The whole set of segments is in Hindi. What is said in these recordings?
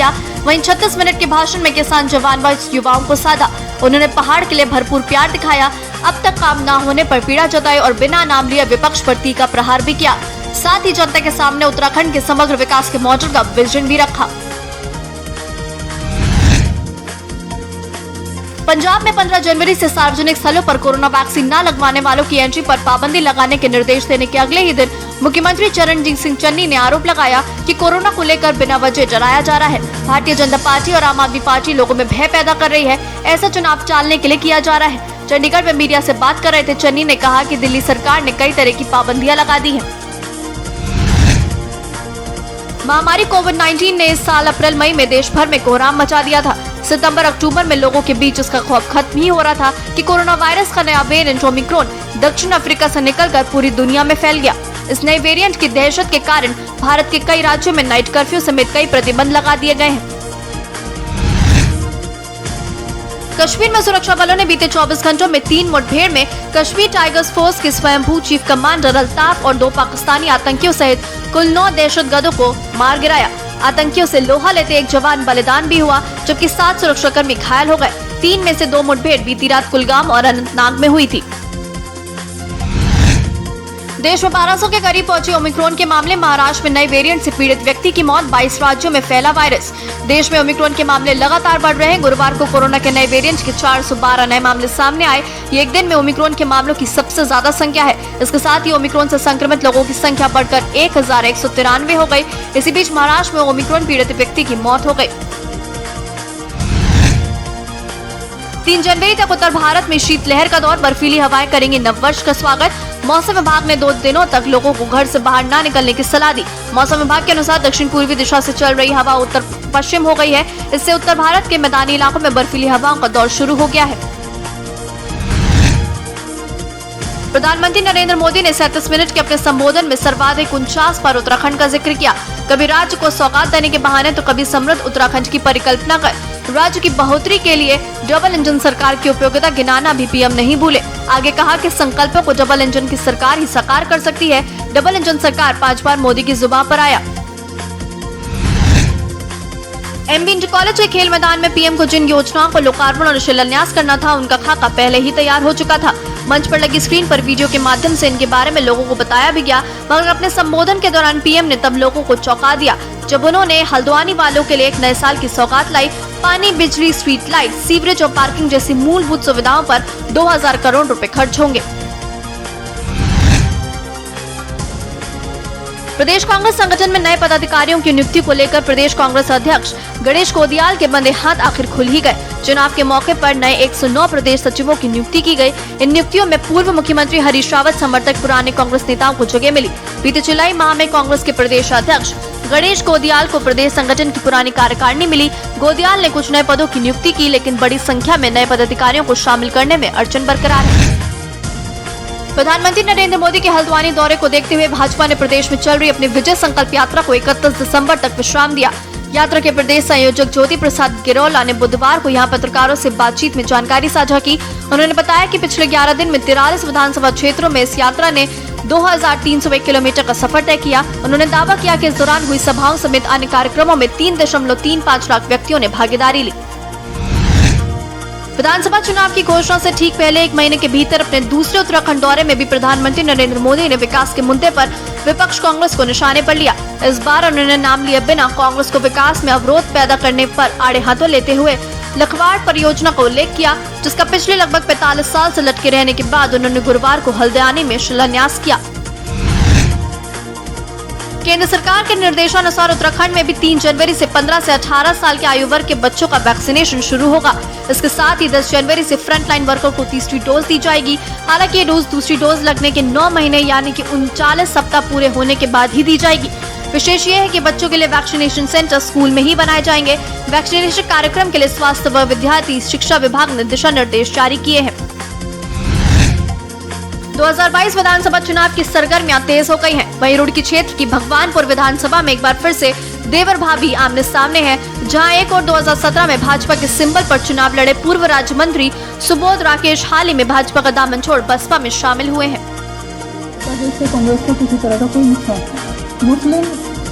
दिखाया। वहीं 36 मिनट के भाषण में किसान जवान व युवाओं को साधा। उन्होंने पहाड़ के लिए भरपूर प्यार दिखाया, अब तक काम न होने पर पीड़ा जताई और बिना नाम लिए विपक्ष पर तीखा प्रहार भी किया। साथ ही जनता के सामने उत्तराखंड के समग्र विकास के मॉडल का विजन भी रखा। पंजाब में 15 जनवरी से सार्वजनिक स्थलों पर कोरोना वैक्सीन न लगवाने वालों की एंट्री पर पाबंदी लगाने के निर्देश देने के अगले ही दिन मुख्यमंत्री चरणजीत सिंह चन्नी ने आरोप लगाया कि कोरोना को लेकर बिना वजह डराया जा रहा है। भारतीय जनता पार्टी और आम आदमी पार्टी लोगों में भय पैदा कर रही है। ऐसा चुनाव टालने के लिए किया जा रहा है। चंडीगढ़ में मीडिया से बात कर रहे थे चन्नी ने कहा कि दिल्ली सरकार ने कई तरह की पाबंदियां लगा दी है। महामारी कोविड-19 ने इस साल अप्रैल मई में देश भर में कोहराम मचा दिया था। सितंबर अक्टूबर में लोगों के बीच इसका खौफ खत्म ही हो रहा था कि कोरोना वायरस का नया वेरिएंट ओमिक्रॉन दक्षिण अफ्रीका से निकलकर पूरी दुनिया में फैल गया। इस नए वेरिएंट की दहशत के कारण भारत के कई राज्यों में नाइट कर्फ्यू समेत कई प्रतिबंध लगा दिए गए हैं। कश्मीर में सुरक्षा बलों ने बीते 24 घंटों में 3 मुठभेड़ में कश्मीर टाइगर्स फोर्स के स्वयंभू चीफ कमांडर अल्ताफ और 2 पाकिस्तानी आतंकियों सहित कुल 9 दहशतगर्दों को मार गिराया। आतंकियों से लोहा लेते एक जवान बलिदान भी हुआ, जबकि 7 सुरक्षाकर्मी घायल हो गए। 3 में से 2 मुठभेड़ बीती रात कुलगाम और अनंतनाग में हुई थी। देश में 1200 के करीब पहुंचे ओमिक्रॉन के मामले। महाराष्ट्र में नए वेरिएंट से पीड़ित व्यक्ति की मौत। 22 राज्यों में फैला वायरस। देश में ओमिक्रॉन के मामले लगातार बढ़ रहे हैं। गुरुवार को कोरोना के नए वेरिएंट के 412 नए मामले सामने आए। ये एक दिन में ओमिक्रॉन के मामलों की सबसे ज्यादा संख्या है। इसके साथ ही ओमिक्रॉन से संक्रमित लोगों की संख्या बढ़कर 1193 हो गई। इसी बीच महाराष्ट्र में ओमिक्रॉन पीड़ित व्यक्ति की मौत हो गई। 3 जनवरी तक उत्तर भारत में शीतलहर का दौर। बर्फीली हवाएं करेंगी नववर्ष का स्वागत। मौसम विभाग ने 2 दिनों तक लोगों को घर से बाहर न निकलने की सलाह दी। मौसम विभाग के अनुसार दक्षिण पूर्वी दिशा से चल रही हवा उत्तर पश्चिम हो गई है। इससे उत्तर भारत के मैदानी इलाकों में बर्फीली हवाओं का दौर शुरू हो गया है। प्रधानमंत्री नरेंद्र मोदी ने 37 मिनट के अपने संबोधन में सर्वाधिक 49 बार उत्तराखंड का जिक्र किया। कभी राज्य को सौगात देने के बहाने तो कभी समृद्ध उत्तराखंड की परिकल्पना कर राज्य की बढ़ोतरी के लिए डबल इंजन सरकार की उपयोगिता गिनाना भी पीएम नहीं भूले। आगे कहा कि संकल्पों को डबल इंजन की सरकार ही साकार कर सकती है। डबल इंजन सरकार 5 बार मोदी की जुबान पर आया। एमबी इंटर कॉलेज के खेल मैदान में पीएम को जिन योजनाओं को लोकार्पण और शिलान्यास करना था, उनका खाका पहले ही तैयार हो चुका था। मंच पर लगी स्क्रीन पर वीडियो के माध्यम से इनके बारे में लोगों को बताया भी गया, मगर अपने संबोधन के दौरान पीएम ने तब लोगों को चौंका दिया जब उन्होंने हल्द्वानी वालों के लिए एक नए साल की सौगात लाई। पानी, बिजली, स्ट्रीट लाइट, सीवरेज और पार्किंग जैसी मूलभूत सुविधाओं पर 2000 करोड़ रुपए खर्च होंगे। प्रदेश कांग्रेस संगठन में नए पदाधिकारियों की नियुक्ति को लेकर प्रदेश कांग्रेस अध्यक्ष गणेश कोदियाल के बंधे हाथ आखिर खुल ही गए। चुनाव के मौके पर नए 109 प्रदेश सचिवों की नियुक्ति की गई। इन नियुक्तियों में पूर्व मुख्यमंत्री हरीश रावत समर्थक पुराने कांग्रेस नेताओं को जगह मिली। बीते जुलाई माह में कांग्रेस के प्रदेश अध्यक्ष गणेश कोदियाल को प्रदेश संगठन की पुरानी कार्यकारिणी मिली। कोदियाल ने कुछ नए पदों की नियुक्ति की, लेकिन बड़ी संख्या में नए पदाधिकारियों को शामिल करने में अड़चन बरकरार है। प्रधानमंत्री नरेंद्र मोदी के हल्द्वानी दौरे को देखते हुए भाजपा ने प्रदेश में चल रही अपनी विजय संकल्प यात्रा को 31 दिसंबर तक विश्राम दिया। यात्रा के प्रदेश संयोजक ज्योति प्रसाद गिरोला ने बुधवार को यहां पत्रकारों से बातचीत में जानकारी साझा की। उन्होंने बताया कि पिछले 11 दिन में 43 विधानसभा क्षेत्रों में इस यात्रा ने 2301 किलोमीटर का सफर तय किया। उन्होंने दावा किया कि इस दौरान हुई सभाओं समेत अन्य कार्यक्रमों में 3.35 लाख व्यक्तियों ने भागीदारी ली। विधानसभा चुनाव की घोषणा से ठीक पहले 1 महीने के भीतर अपने दूसरे उत्तराखंड दौरे में भी प्रधानमंत्री नरेंद्र मोदी ने विकास के मुद्दे पर विपक्ष कांग्रेस को निशाने पर लिया। इस बार उन्होंने नाम लिए बिना कांग्रेस को विकास में अवरोध पैदा करने पर आड़े हाथों लेते हुए लखवाड़ परियोजना का उल्लेख किया, जिसका पिछले लगभग 45 साल से लटके रहने के बाद उन्होंने गुरुवार को हल्द्वानी में शिलान्यास किया। केंद्र सरकार के निर्देशानुसार उत्तराखंड में भी 3 जनवरी से 15 से 18 साल के आयु वर्ग के बच्चों का वैक्सीनेशन शुरू होगा। इसके साथ ही 10 जनवरी से फ्रंटलाइन वर्कर को तीसरी डोज दी जाएगी। हालांकि ये डोज दूसरी डोज लगने के 9 महीने यानी कि 39 सप्ताह पूरे होने के बाद ही दी जाएगी। विशेष ये है कि बच्चों के लिए वैक्सीनेशन सेंटर स्कूल में ही बनाए जाएंगे। वैक्सीनेशन कार्यक्रम के लिए स्वास्थ्य व विद्यार्थी शिक्षा विभाग ने दिशा निर्देश जारी किए हैं। 2022 विधानसभा चुनाव की सरगर्मियां तेज हो गई हैं। वहीं रुड़की क्षेत्र की भगवानपुर विधानसभा में एक बार फिर से देवर भाभी आमने सामने हैं, जहां एक और 2017 में भाजपा के सिंबल पर चुनाव लड़े पूर्व राज्य मंत्री सुबोध राकेश हाल ही में भाजपा का दामन छोड़ बसपा में शामिल हुए हैं। कांग्रेस को किसी तरह का कोई नुकसान, मुस्लिम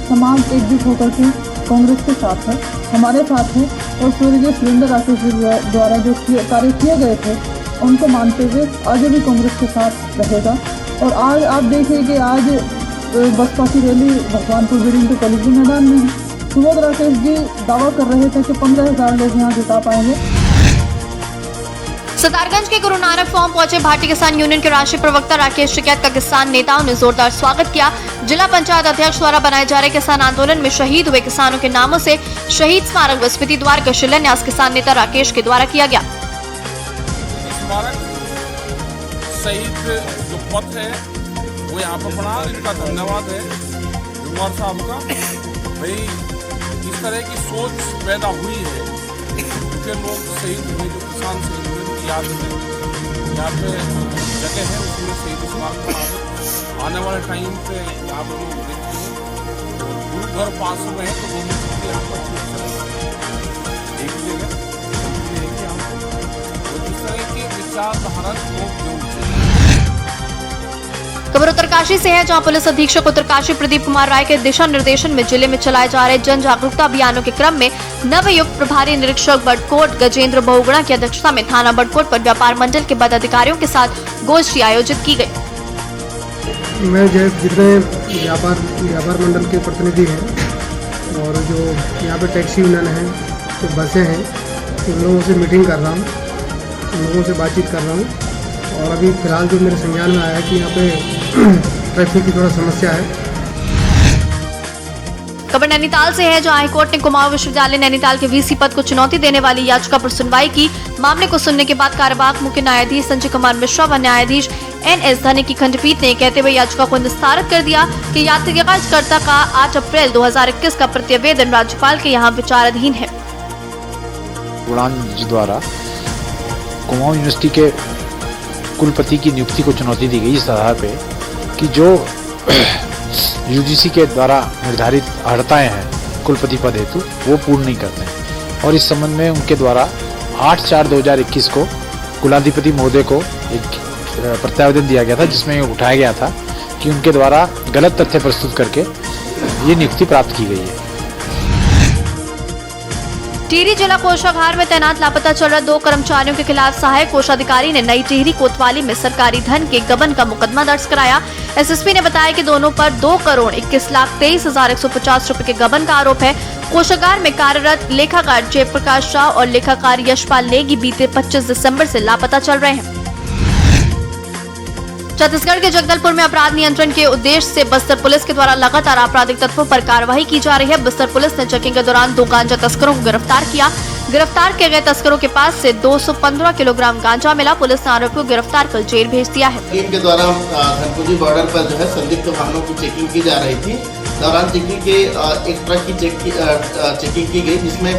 समाज एकजुट होकर के कांग्रेस के साथ है, हमारे साथ है और स्वर्गीय सुरेंद्र राकेश जी द्वारा जो कार्य किए गए थे उनको मानते हुए आगे भी कांग्रेस के साथ रहेगा। और आज आप देखिए कि आज बसपा की रैली भगवानपुर बिल्डिंग के कॉलेज मैदान में है। सुबोध राकेश जी दावा कर रहे थे कि 15,000 लोग यहाँ जुटा पाएंगे। सितारगंज के गुरु नानक फॉर्म पहुंचे भारतीय किसान यूनियन के राष्ट्रीय प्रवक्ता राकेश टिकैत का किसान नेताओं ने जोरदार स्वागत किया। जिला पंचायत अध्यक्ष द्वारा बनाए जा रहे किसान आंदोलन में शहीद हुए किसानों के नामों से शहीद स्मारक व स्मृति द्वार का शिलान्यास किसान नेता राकेश के द्वारा किया गया। शहीद जो पथ है वो यहाँ पर बना, इनका धन्यवाद है जुम्मर साहब का। भाई इस तरह की सोच पैदा हुई है क्योंकि लोग शहीद हुए, जो किसान शहीद हुए उनकी याद में यहाँ पे जगह है, उसमें शहीद स्मारक बना दे। आने वाले टाइम पे यहाँ पर लोग देखते हैं गुरु घर पास में है तो दोनों चीजें यहाँ पर एक जगह इस तरह की विचारधारा लोग जो खबर उत्तरकाशी से है, जहां पुलिस अधीक्षक उत्तरकाशी प्रदीप कुमार राय के दिशा निर्देशन में जिले में चलाए जा रहे जन जागरूकता अभियानों के क्रम में नवयुक्त प्रभारी निरीक्षक बड़कोट गजेंद्र बहुगुणा की अध्यक्षता में थाना बड़कोट पर व्यापार मंडल के पदाधिकारियों के साथ गोष्ठी आयोजित की गई। मैं जितने व्यापार मंडल के प्रतिनिधि हैं और जो यहाँ पे टैक्सी यूनियन है, जो बसें हैं, उन लोगों से मीटिंग कर रहा हूँ, उन लोगों से बातचीत कर रहा हूँ। और अभी फिलहाल जो मेरे संज्ञान में आया है कि यहाँ पे ट्रैफिक की थोड़ा समस्या है। खबर नैनीताल से है, जहां हाईकोर्ट ने कुमाऊं विश्वविद्यालय नैनीताल के वीसी पद को चुनौती देने वाली याचिका पर सुनवाई की। मामले को सुनने के बाद कार्यवाहक मुख्य न्यायाधीश संजय कुमार मिश्रा व न्यायाधीश NS धनी की खंडपीठ ने कहते हुए याचिका को निस्तारित कर दिया कि याचिकाकर्ता का 8 अप्रैल 2021 का प्रतिवेदन राज्यपाल के यहाँ विचाराधीन है। उड़ान जी द्वारा कुमाऊं यूनिवर्सिटी के कुलपति की नियुक्ति को चुनौती दी गई इस आधार पे कि जो UGC के द्वारा निर्धारित अर्हताएं हैं कुलपति पद हेतु वो पूर्ण नहीं करते हैं। और इस संबंध में उनके द्वारा 8/4/2021 को कुलाधिपति महोदय को एक प्रत्यावेदन दिया गया था, जिसमें उठाया गया था कि उनके द्वारा गलत तथ्य प्रस्तुत करके ये नियुक्ति प्राप्त की गई है। टिहरी जिला कोषागार में तैनात लापता चल रहे 2 कर्मचारियों के खिलाफ सहायक कोषाधिकारी ने नई टिहरी कोतवाली में सरकारी धन के गबन का मुकदमा दर्ज कराया। SSP ने बताया कि दोनों पर 2,21,23,150 रुपए के गबन का आरोप है। कोषागार में कार्यरत लेखाकार जयप्रकाश राव और लेखाकार यशपाल नेगी बीते 25 दिसंबर से लापता चल रहे हैं। छत्तीसगढ़ के जगदलपुर में अपराध नियंत्रण के उद्देश्य से बस्तर पुलिस के द्वारा लगातार आपराधिक तत्वों पर कार्रवाई की जा रही है। बस्तर पुलिस ने चेकिंग के दौरान 2 गांजा तस्करों को गिरफ्तार किया। गिरफ्तार किए गए तस्करों के पास से 215 किलोग्राम गांजा मिला। पुलिस ने आरोपियों को गिरफ्तार कर जेल भेज दिया है। टीम के द्वारा धनपुरी बॉर्डर पर जो है संदिग्ध वाहनों की चेकिंग की जा रही थी। दौरान चेकिंग के एक ट्रक की चेकिंग की गई, जिसमें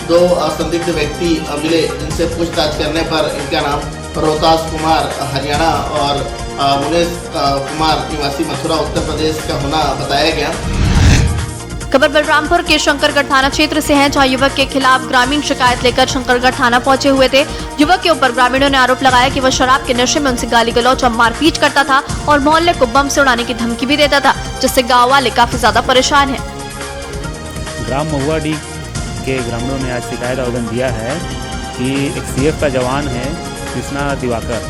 2 संदिग्ध व्यक्ति मिले, जिनसे पूछताछ करने पर इनका नाम रोहतास कुमार हरियाणा और मुनेश कुमार निवासी मथुरा उत्तर प्रदेश का होना बताया गया। खबर बलरामपुर के शंकरगढ़ थाना क्षेत्र से है, जहां युवक के खिलाफ ग्रामीण शिकायत लेकर शंकरगढ़ थाना पहुंचे हुए थे। युवक के ऊपर ग्रामीणों ने आरोप लगाया कि वह शराब के नशे में उनसे गाली गलौज और मारपीट करता था और मोहल्ले को बम से उड़ाने की धमकी भी देता था, जिससे गाँव वाले काफी ज्यादा परेशान है। ग्राम महुआडी के ग्रामीणों ने आज शिकायत आवेदन दिया है कि एक CF का जवान है कृष्णा दिवाकर,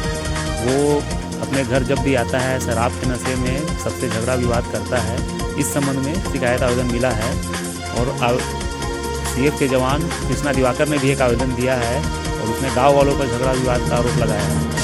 वो अपने घर जब भी आता है शराब के नशे में सबसे झगड़ा विवाद करता है। इस संबंध में शिकायत आवेदन मिला है और CF के जवान कृष्णा दिवाकर ने भी एक आवेदन दिया है और उसने गांव वालों पर झगड़ा विवाद का आरोप लगाया है।